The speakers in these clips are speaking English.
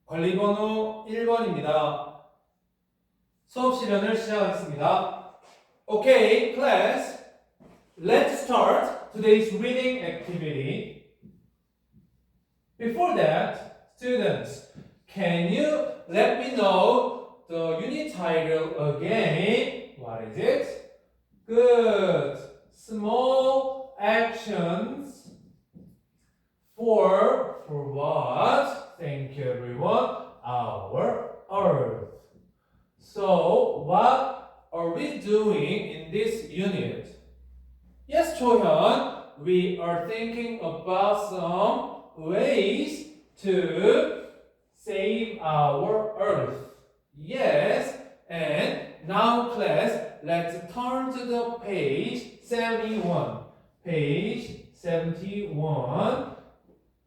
관리번호 1번입니다. 수업 시간을 시작하겠습니다. Okay, class, let's start today's reading activity. Before that, students, can you let me know the unit title again? What is it? Good. Small actions for what? Thank you, everyone. Our Earth. So, what are we doing in this unit? Yes, Chohyun, we are thinking about some ways to save our Earth. Yes, and now, class, let's turn to the page 71. Page 71.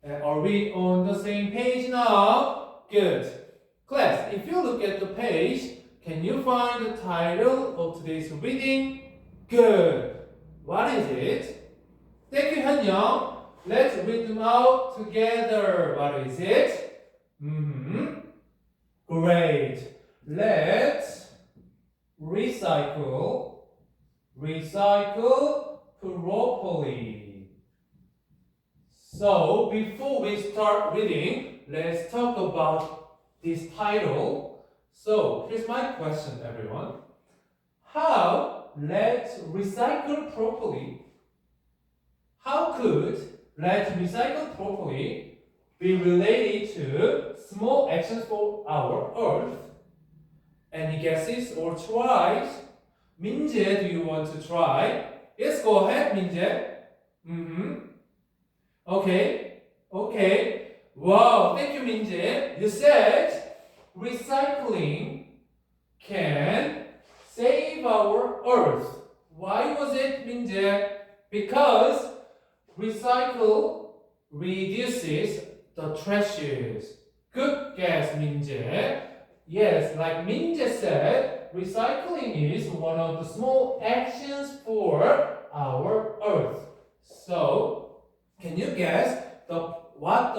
Are we on the same page now? Good. Class, if you look at the page, can you find the title of today's reading? Good. What is it? Thank you, Hyunyoung. Let's read them out together. What is it? Great. Let's recycle properly. So, before we start reading, let's talk about this title. So, here's my question, everyone. How let's recycle properly? How could let's recycle properly be related to small actions for our Earth? Any guesses or tries? Minjae, do you want to try? Yes, go ahead, Minjae. Okay. Wow, thank you, Minjae. You said recycling can save our Earth. Why was it, Minjae? Because recycle reduces the trashes. Good guess, Minjae. Yes, like Minjae said, recycling is one of the small actions for our Earth. So, can you guess what will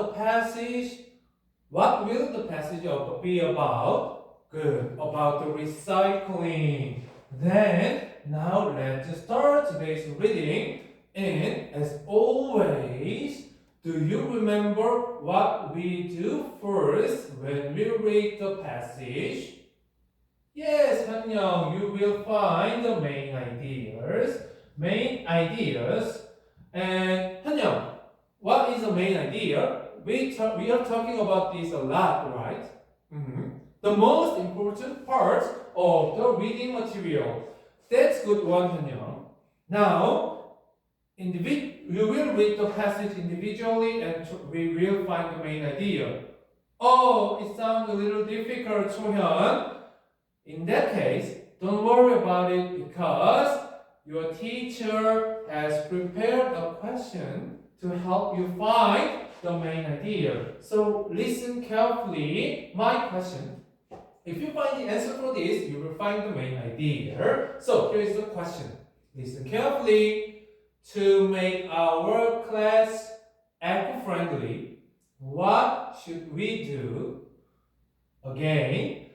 the passage be about? Good, about the recycling. Then, now let's start today's reading. And as always, do you remember what we do first when we read the passage? Yes, Hyunyoung, you will find the main ideas. And Hyunyoung, what is the main idea? We are talking about this a lot, right? The most important part of the reading material. That's good one, Hyunyoung. Now, you will read the passage individually and we will find the main idea. Oh, it sounds a little difficult, Chohyun. In that case, don't worry about it because your teacher has prepared a question to help you find the main idea. So listen carefully. My question. If you find the answer for this, you will find the main idea. So here is the question. Listen carefully. To make our class eco-friendly, what should we do? Again.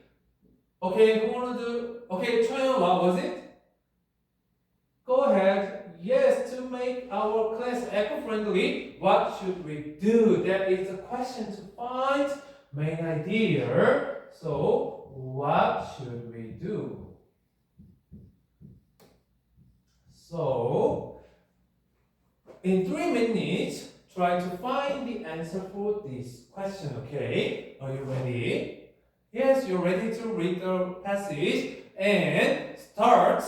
Okay, who wanna do? Okay, Choyeon, what was it? Go ahead. Yes, to make our class eco-friendly, what should we do? That is the question to find main idea. So, what should we do? So, in 3 minutes, try to find the answer for this question, okay? Are you ready? Yes, you're ready to read the passage and start.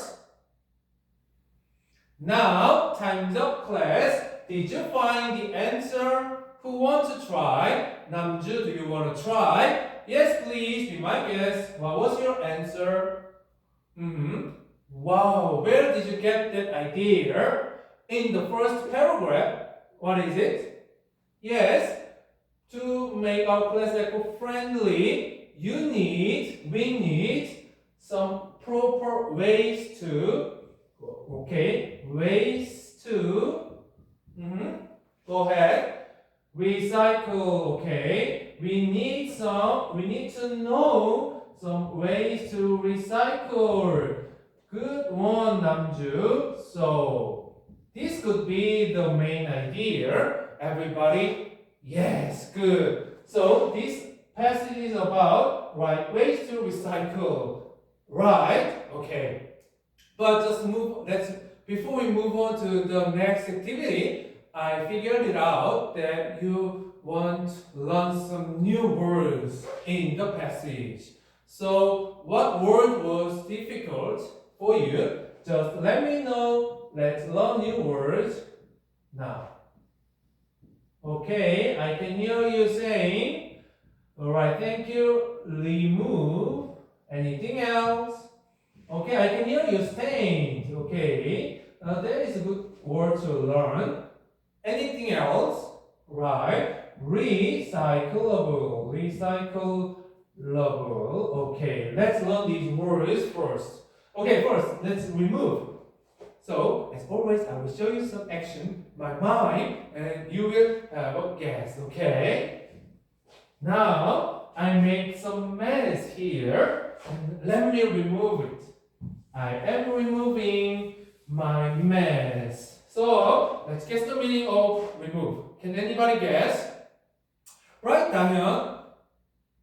Now, time's up, class. Did you find the answer? Who wants to try? Namju, do you want to try? Yes, please, be my guest. What was your answer? Wow, where did you get that idea? In the first paragraph, what is it? Yes, to make our class eco-friendly, we need some proper ways to, go ahead, recycle, we need to know some ways to recycle. Good one, Namju. So this could be the main idea. Everybody, yes, good. So this passage is about right ways to recycle. Right? Okay. But before we move on to the next activity, I figured it out that you want to learn some new words in the passage. So what word was difficult for you? Just let me know. Let's learn new words now. Okay, I can hear you saying, alright, thank you. Remove. Anything else? Okay, I can hear you stained. Okay, that is a good word to learn. Anything else? Right. Recyclable. Recyclable. Okay, let's learn these words first. Okay, first, let's remove. So, as always, I will show you some action, my mind, and you will have a guess, okay? Now, I make some mess here, and let me remove it. I am removing my mess. So, let's guess the meaning of remove. Can anybody guess? Right, Daniel?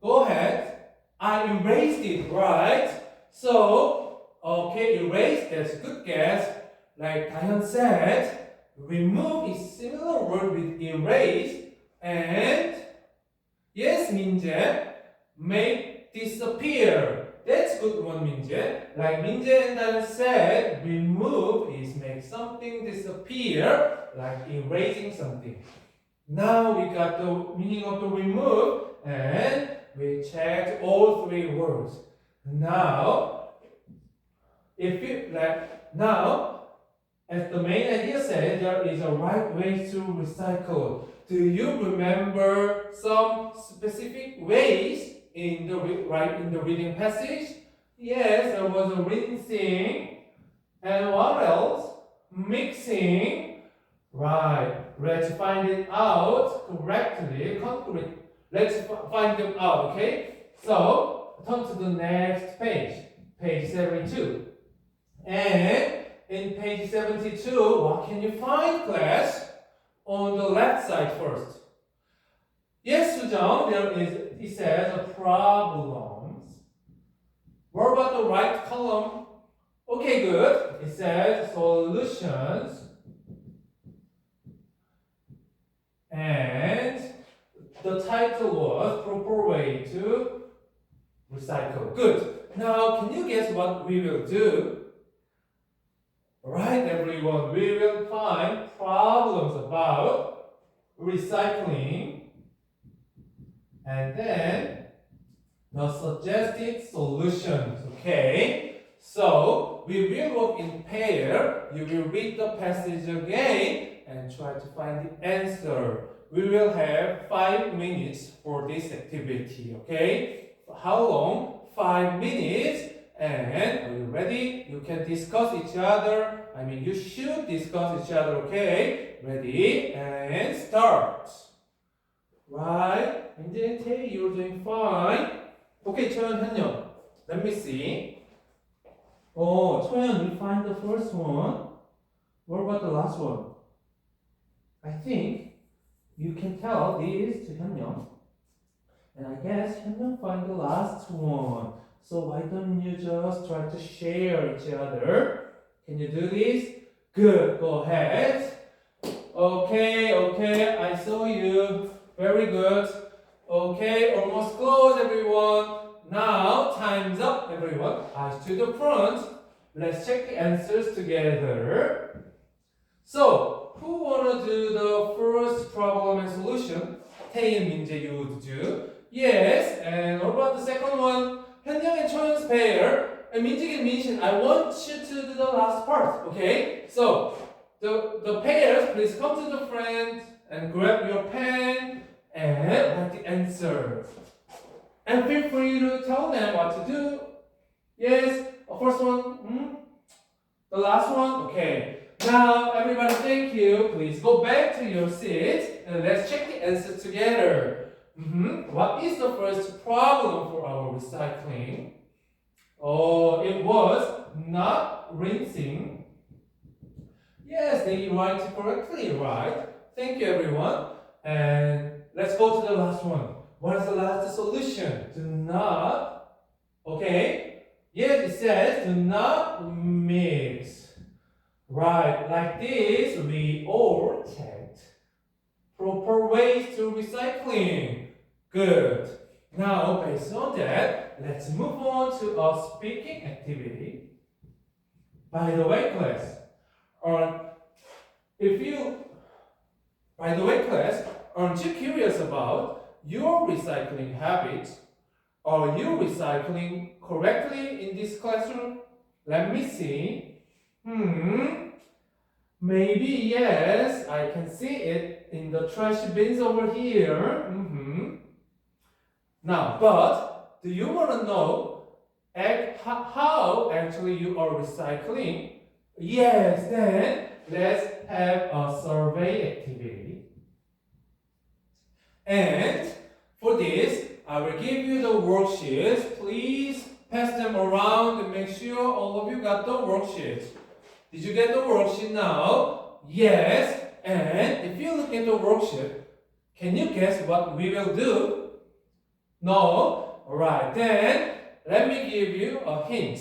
Go ahead. I erased it, right? So, okay, erase, that's a good guess. Like Dahyun said, remove is similar word with erase. And, yes, Minjae, make disappear. That's good one, Minjae. Like Minjae and Dahyun said, remove is make something disappear, like erasing something. Now we got the meaning of the remove, and we checked all three words. Now, as the main idea said, there is a right way to recycle. Do you remember some specific ways in the reading passage? Yes, there was a rinsing, and what else? Mixing. Right. Let's find it out correctly. Let's find them out. Okay. So turn to the next page, page 72, and in page 72, what can you find, class? On the left side first. Yes, Sujong, it says problems. What about the right column? Okay, good. It says solutions. And the title was Proper Way to Recycle. Good. Now, can you guess what we will do? Right, everyone, we will find problems about recycling and then the suggested solutions. Okay, so we will work in pair. You will read the passage again and try to find the answer. We will have 5 minutes for this activity. Okay, how long? 5 minutes. And are you ready? You can discuss each other. You should discuss each other, okay? Ready? And start. Right? And then Tae, you're doing fine. Okay, Choyeon, Hyunyeong. Let me see. Oh, Choyeon, you find the first one. What about the last one? I think you can tell this to Hyunyeong. And I guess Hyunyeong find the last one. So why don't you just try to share each other? Can you do this? Good, go ahead. Okay, I saw you. Very good. Okay, almost close, everyone. Now, time's up, everyone. Eyes to the front. Let's check the answers together. So, who wanna do the first problem and solution? Tae and Minjae, you would do. Yes, and what about the second one? Hyunyeong and Choyeon's pair, and Minjik and Minshin, I want you to do the last part, okay? So, the pairs, please come to the front and grab your pen and write the answer. And feel free to tell them what to do. Yes, the first one, the last one, okay. Now, everybody, thank you. Please go back to your seats and let's check the answers together. What is the first problem for our recycling? Oh, it was not rinsing. Yes, they write correctly, right? Thank you, everyone. And let's go to the last one. What is the last solution? Do not, okay? Yes, it says do not mix. Right, like this, we all checked proper ways to recycling. Good. Now, based on that, let's move on to our speaking activity. By the way, class, if you, by the way, class, aren't you curious about your recycling habits? Are you recycling correctly in this classroom? Let me see. Maybe yes, I can see it in the trash bins over here. Now, but do you want to know how actually you are recycling? Yes, then let's have a survey activity. And for this, I will give you the worksheets. Please pass them around and make sure all of you got the worksheets. Did you get the worksheet now? Yes. And if you look at the worksheet, can you guess what we will do? No? Alright, then let me give you a hint.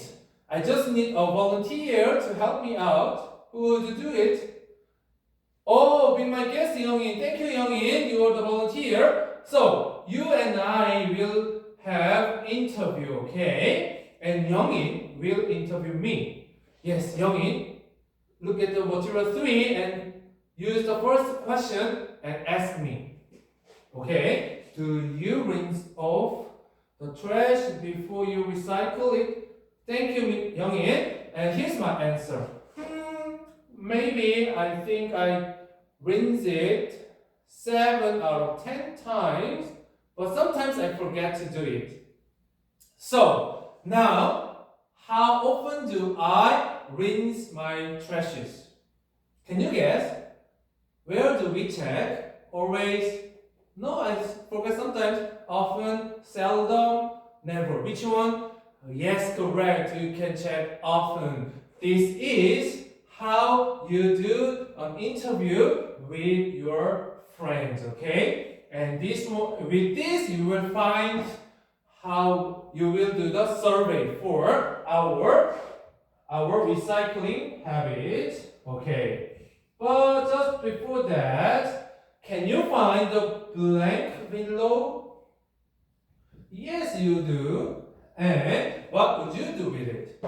I just need a volunteer to help me out. Who would do it? Oh, be my guest, Youngin. Thank you, Youngin. You are the volunteer. So, you and I will have interview, okay? And Youngin will interview me. Yes, Youngin, look at the material 3 and use the first question and ask me. Okay? Do you rinse off the trash before you recycle it? Thank you, Youngin. And here's my answer. Maybe I think I rinse it 7 out of 10 times, but sometimes I forget to do it. So, now, how often do I rinse my trashes? Can you guess? Where do we check? Always? No, I forget sometimes. Often, seldom, never. Which one? Yes, correct. You can check often. This is how you do an interview with your friends, okay? And with this, you will find how you will do the survey for our recycling habit, okay? But just before that, can you find the blank below? Yes, you do. And what would you do with it?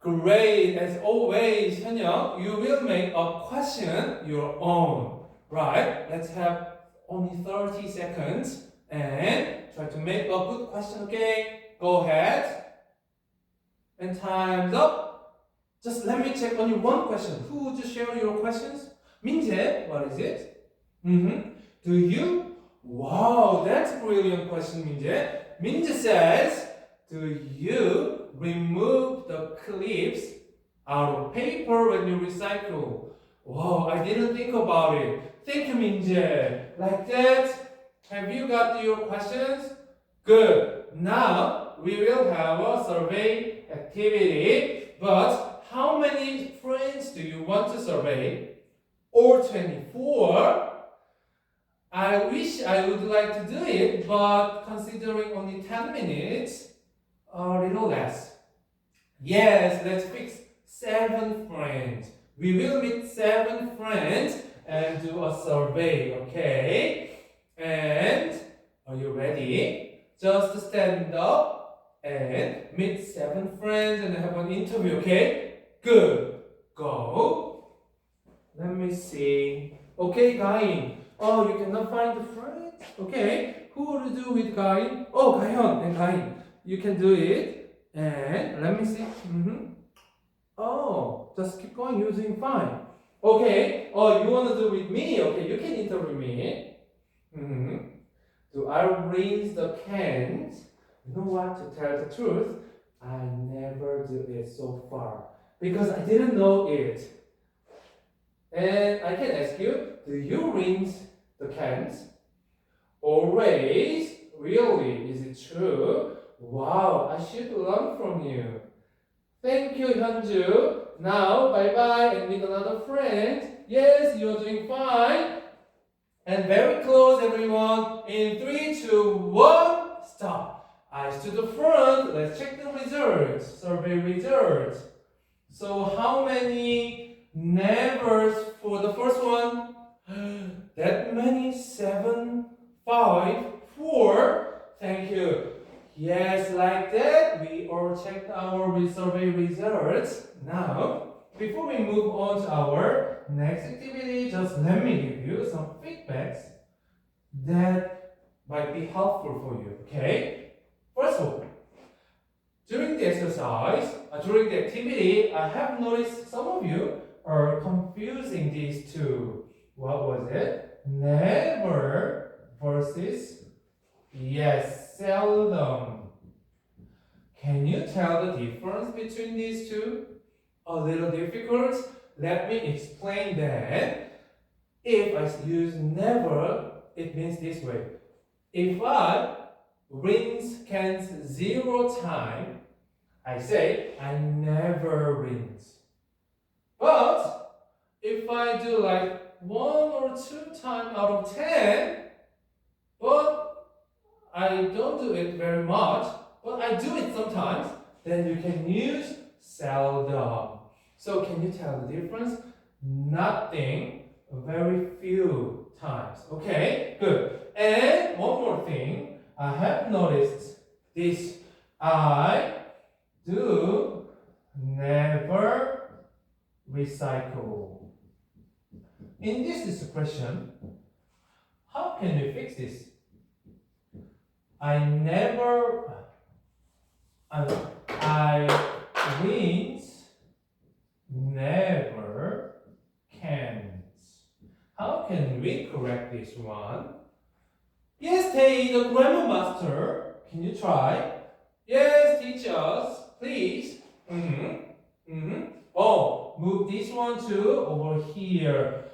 Great, as always, Hyunyoung, you will make a question your own, right? Let's have only 30 seconds and try to make a good question, okay? Go ahead. And time's up. Just let me check only one question. Who would you share your questions? Minjae, what is it? Do you? Wow, that's a brilliant question, Minjae. Minjae says, do you remove the clips out of paper when you recycle? Wow, I didn't think about it. Thank you, Minjae. Like that, have you got your questions? Good. Now, we will have a survey activity. But how many friends do you want to survey? Or 24? I wish I would like to do it, but considering only 10 minutes, a little less. Yes, let's fix 7 friends. We will meet 7 friends and do a survey, okay? And are you ready? Just stand up and meet 7 friends and have an interview, okay? Good. Go. Let me see. Okay, Gain. Oh, you cannot find the friends? Okay. Who will do with Gain? Oh, Gahyun and Gain. You can do it. And let me see. Oh, just keep going. You're doing fine. Okay. Oh, you want to do with me? Okay, you can interview me. Do I rinse the cans? You know what? To tell the truth, I never do it so far because I didn't know it. And I can ask you, do you rinse the cans? Always? Really? Is it true? Wow, I should learn from you. Thank you, Hyunju. Now, bye-bye and meet another friend. Yes, you're doing fine. And very close, everyone. In 3, 2, 1, stop. Eyes to the front. Let's check the results. Survey results. So how many nevers for the first one? That many? 7, 5, 4. Thank you. Yes, like that, we all checked our survey results. Now, before we move on to our next activity, just let me give you some feedbacks that might be helpful for you, okay? First of all, during the exercise, during the activity, I have noticed some of you are confusing these two. What was it? Never versus yes, seldom. Can you tell the difference between these two? A little difficult? Let me explain that. If I use never, it means this way. If I rinse cans 0 times, I say I never rinse. But if I do like 1 or 2 times out of 10, but I don't do it very much, but I do it sometimes, then you can use seldom. So can you tell the difference? Nothing, very few times. Okay, good. And one more thing, I have noticed this. I do never recycle. In this expression, how can we fix this? I rinse, never cans. How can we correct this one? Yes, Tae, the grammar master. Can you try? Yes, teach us, please. Oh, move this one to over here.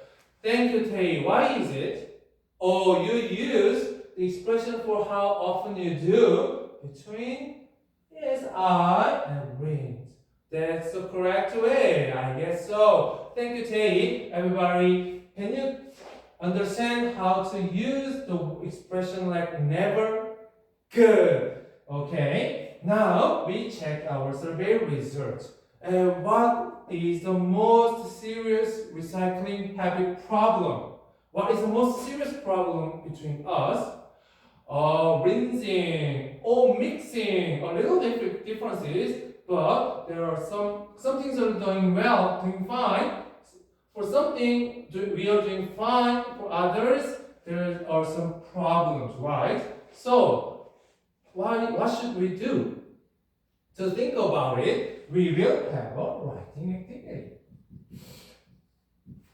Thank you, Tae. Why is it? Oh, you use the expression for how often you do between yes, I and rinse. That's the correct way. I guess so. Thank you, Tae. Everybody, can you understand how to use the expression like never? Good. Okay. Now we check our survey results. What is the most serious recycling habit problem? What is the most serious problem between us? Rinsing or mixing, a little differences, but there are some things are doing well, doing fine. For something we are doing fine, for others there are some problems, right? So what should we do? To think about it, we will have a writing activity.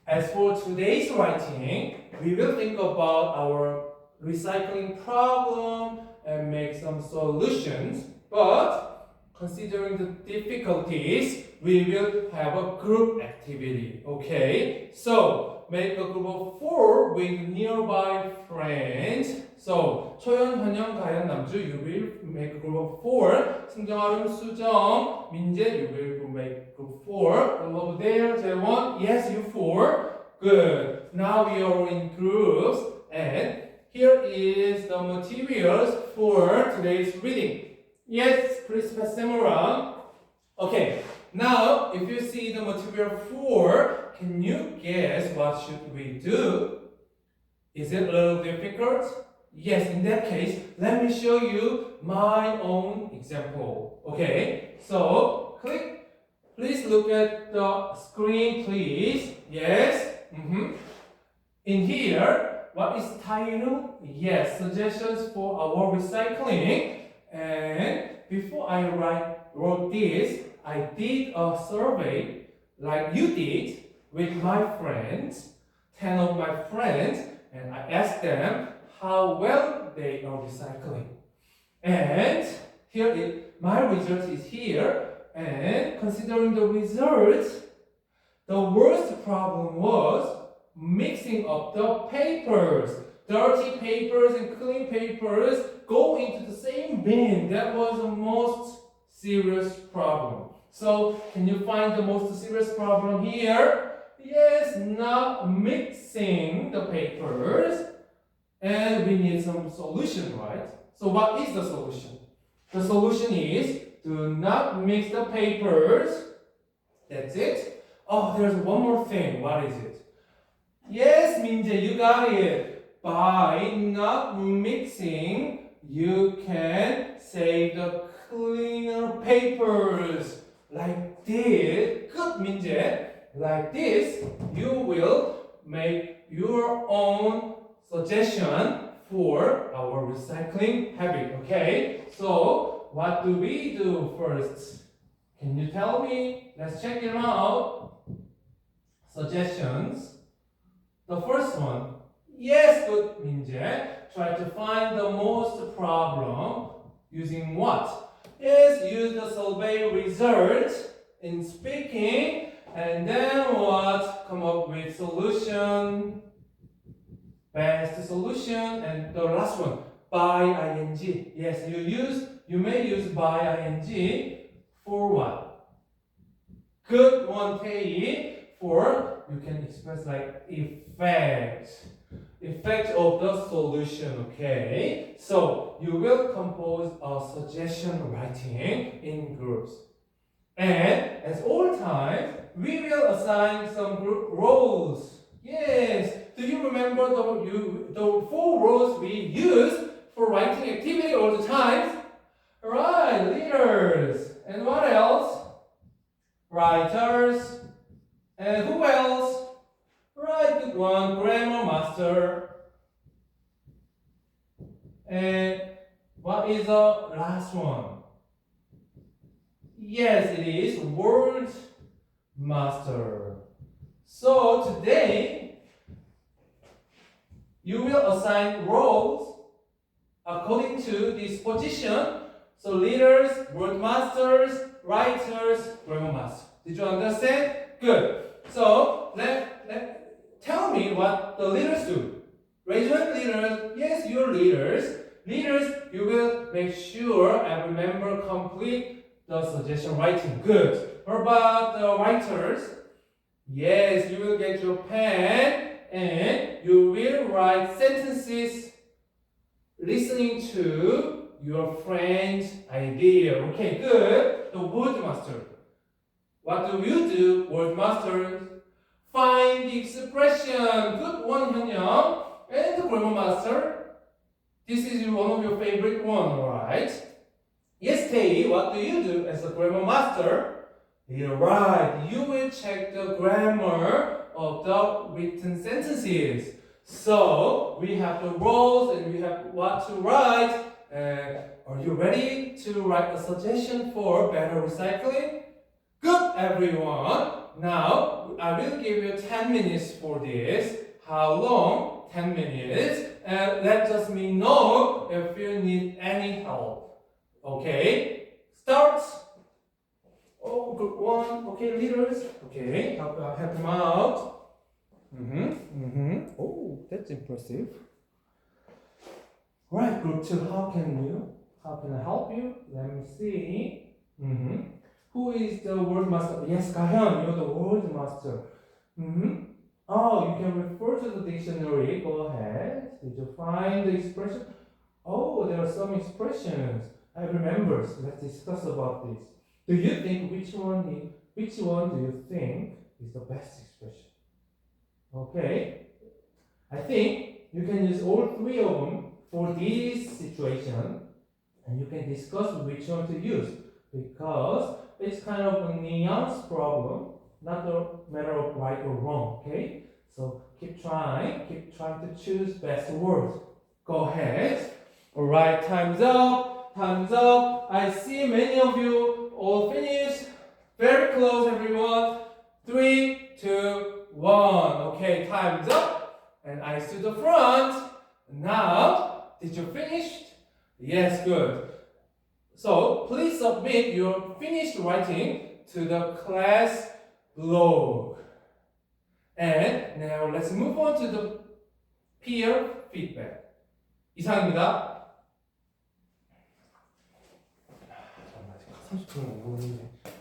As for today's writing, we will think about our recycling problem and make some solutions. But considering the difficulties, we will have a group activity. Okay? So make a group of 4 with nearby friends. So 초연, 현영, 가연, 남주, you will make a group of 4. 승정, 아름, 수정, 민재, you will make group 4. Over there, 재원, yes, you 4. Good. Now we are in groups, and here is the materials for today's reading. Yes, please pass them around. Okay, now if you see the material 4, can you guess what should we do? Is it a little difficult? Yes, in that case, let me show you my own example. Okay, so please look at the screen, please. Yes. In here, what is title? Yes, suggestions for our recycling. And before I wrote this, I did a survey like you did with my friends, 10 of my friends, and I asked them how well they are recycling. And my result is here. And considering the results, the worst problem was mixing up the papers. dirty papers and clean papers go into the same bin. That was the most serious problem. So, can you find the most serious problem here? Yes, not mixing the papers. And we need some solution, right? So, what is the solution? The solution is do not mix the papers. That's it. Oh, there's one more thing. What is it? Yes, Minjae, you got it. By not mixing, you can save the cleaner papers. Like this. Good, Minjae. Like this, you will make your own suggestion for our recycling habit. Okay? So, what do we do first? Can you tell me? Let's check it out. Suggestions. The first one. Yes, good, Minjae. Try to find the most problem using what? Yes, use the survey result in speaking, and then what? Come up with solution, best solution, and the last one, by ing. Yes, you may use by ing for what? Good one, Tae. For you can express like effect of the solution. Okay, so you will compose a suggestion writing in groups, and as all time we will assign some group roles. Yes, do you remember the 4 roles we use for writing activity all the time? Right, leaders, and what else? Writers, and who else? Right, good one, grammar master. And what is the last one? Yes, it is word master. So today, you will assign roles according to this position. So leaders, word masters, writers, grammar master. Did you understand? Good. So tell me what the leaders do. Raise your hand, leaders. Yes, you're leaders. Leaders, you will make sure every member complete the suggestion writing. Good. What about the writers? Yes, you will get your pen and you will write sentences listening to your friend's idea. Okay, good. The word master. What do you do, word masters? Find the expression. Good one, Hyunyoung. And the grammar master. This is one of your favorite one, right? Yes, Tae, what do you do as a grammar master? You're right. You will check the grammar of the written sentences. So, we have the roles and we have what to write. Are you ready to write a suggestion for better recycling? Good, everyone. Now, I will give you 10 minutes for this. How long? 10 minutes. And let just me know if you need any help. Okay? Start. Oh, good one. Okay, leaders. Okay, help them out. Oh, that's impressive. Right, group 2. How can I help you? Let me see. Who is the word master? Yes, Gahyun, you're the word master. Oh, you can refer to the dictionary. Go ahead. Did you find the expression? Oh, there are some expressions. I remember. So let's discuss about this. Do you think which one do you think is the best expression? Okay. I think you can use all 3 of them for this situation, and you can discuss which one to use because it's kind of a nuance problem, not a matter of right or wrong. Okay. So keep trying to choose best word. Go ahead. All right. Time's up. I see many of you all finished. Very close, everyone. 3, 2, 1. Okay, time's up. And eyes to the front. Now, did you finish? Yes, good. So, please submit your finished writing to the class blog. And now let's move on to the peer feedback. 이상입니다. 잠깐만, 30분은 넘었는데.